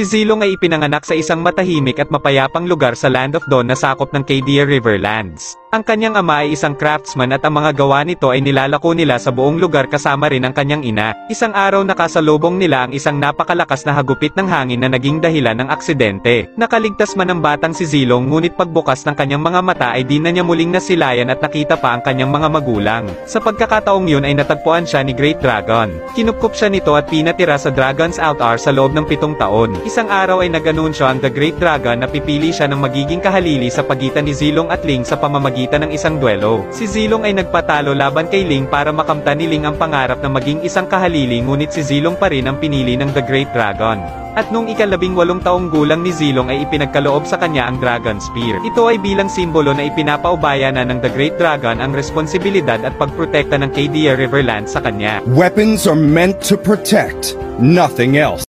Si Zilong ay ipinanganak sa isang matahimik at mapayapang lugar sa Land of Dawn na sakop ng Cadia Riverlands. Ang kanyang ama ay isang craftsman at ang mga gawa nito ay nilalako nila sa buong lugar kasama rin ang kanyang ina. Isang araw nakasalubong nila ang isang napakalakas na hagupit ng hangin na naging dahilan ng aksidente. Nakaligtas man ang batang si Zilong ngunit pagbukas ng kanyang mga mata ay di na niya muling nasilayan at nakita pa ang kanyang mga magulang. Sa pagkakataong yun ay natagpuan siya ni Great Dragon. Kinupkup siya nito at pinatira sa Dragon's Altar sa loob ng 7 taon. Isang araw ay nag-anunsyo ang The Great Dragon na pipili siya ng magiging kahalili sa pagitan ni Zilong at Ling sa pamamagitan ng isang duelo. Si Zilong ay nagpatalo laban kay Ling para makamtan ni Ling ang pangarap na maging isang kahalili ngunit si Zilong pa rin ang pinili ng The Great Dragon. At nung ika-18 taong gulang ni Zilong ay ipinagkaloob sa kanya ang Dragon Spear. Ito ay bilang simbolo na ipinapaubaya na ng The Great Dragon ang responsibilidad at pagprotekta ng Cadia Riverlands sa kanya. Weapons are meant to protect, nothing else.